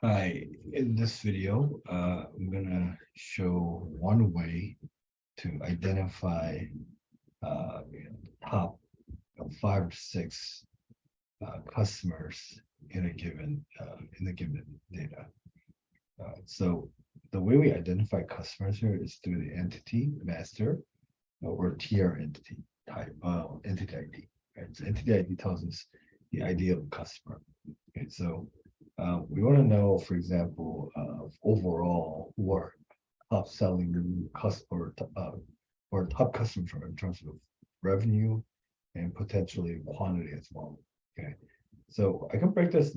Hi, in this video, I'm gonna show one way to identify top five or six customers in a given data. So the way we identify customers here is through the entity master or tier entity type, entity ID. Right? So entity ID tells us the ID of the customer. Okay, so we want to know, for example, overall who are top selling customer or top customers are in terms of revenue and potentially quantity as well. Okay, so I can break this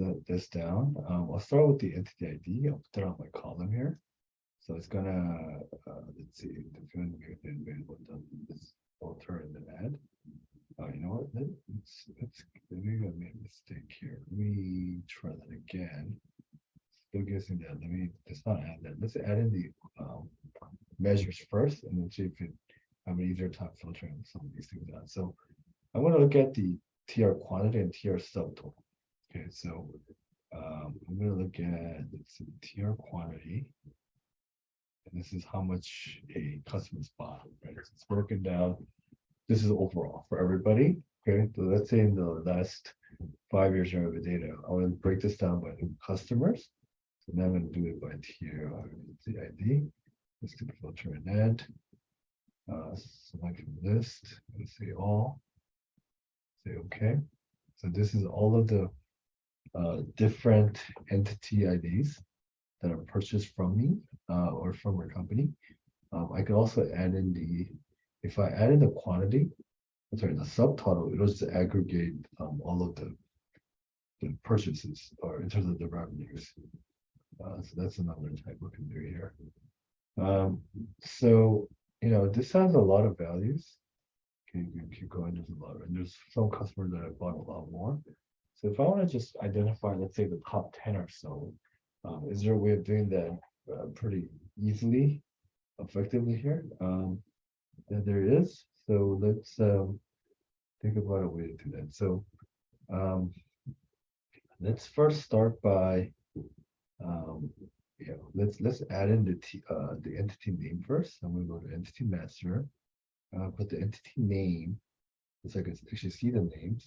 down. I'll start with the entity ID. I'll put that on my column here. So it's gonna let's see, define available this filter and then add. You know what? Maybe I made a mistake here. Let me try that again. Still guessing that. Let's not add that. Let's add in the measures first and then see if it have an easier time filtering some of these things out. So I want to look at the TR quantity and TR subtotal. Okay, so I'm going to look at let's see, TR quantity. And this is how much a customer's bought, right? So it's broken down. This is overall for everybody. Okay, so let's say in the last 5 years of the data, I want to break this down by customers. So now I'm going to do it by tier, the ID. Let's do filter and add. Select from list. Let's say all. Say okay. So this is all of the different entity IDs that are purchased from me or from our company. I could also add in if I add in the quantity, sorry, the subtotal, it'll just aggregate all of the purchases or in terms of the revenues. So that's another type we can do here. So, this has a lot of values. Okay, you can keep going, there's a lot, and there's some customers that have bought a lot more. So if I want to just identify, let's say the top 10 or so, is there a way of doing that pretty easily, effectively here? Yeah, there is. So let's think about a way to do that. So let's first start by let's add in the entity name first. I'm gonna go to entity master, put the entity name, so I can actually see the names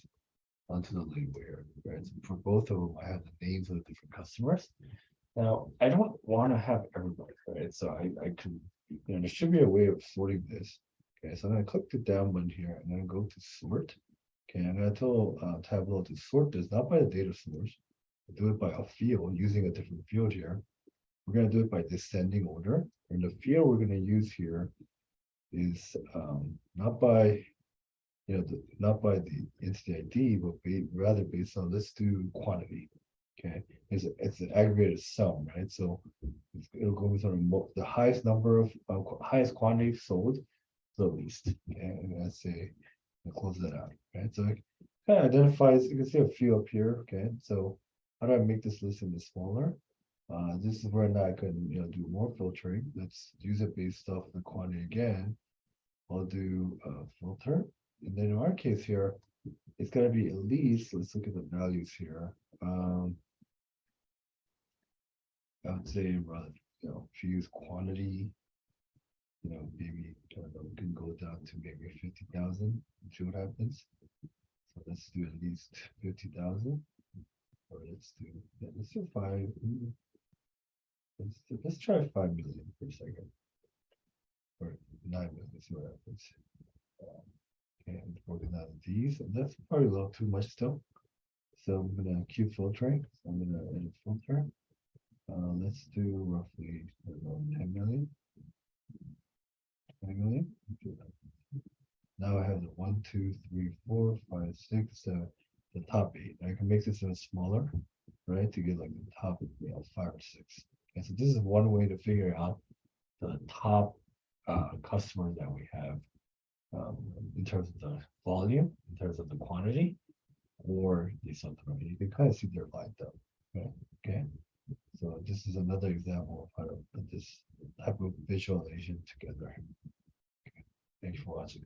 onto the label here. Right. So for both of them, I have the names of the different customers. Now I don't want to have everybody, right? So I can, there should be a way of sorting this. Okay, so I'm going to click the down button here and then go to sort. Okay, I'm going to tell Tableau to sort this not by the data source, but do it by a field using a different field here. We're going to do it by descending order. And the field we're going to use here is not by not by the entity ID, but rather based on let's do quantity. Okay, it's an aggregated sum, right? So it'll go with the highest number of highest quantity sold the least. Okay, and let's say close that out. Right, so it kind of identifies. You can see a few up here. Okay, so how do I make this list a bit smaller? This is where now I can do more filtering. Let's use it based off the quantity again. I'll do filter, and then in our case here, it's going to be at least. Let's look at the values here. I would say rather, if you use quantity, maybe we can go down to maybe 50,000 and see what happens. So let's do at least 50,000, or let's do five. Let's try 5 million for a second, or 9 million. Let's see what happens. Okay, I'm organizing these, and that's probably a little too much still. So I'm gonna keep filtering. So I'm gonna edit filter. Let's do roughly 10 million. 20 million. Now I have the 1, 2, 3, 4, 5, 6, the top 8. I can make this even smaller, right? To get like the top, 5 or 6. And so this is one way to figure out the top customers that we have in terms of the volume, in terms of the quantity, or the subtotal. You can kind of see they're lined up. Right? Okay. So this is another example of how to put this type of visualization together. Okay. Thanks for watching.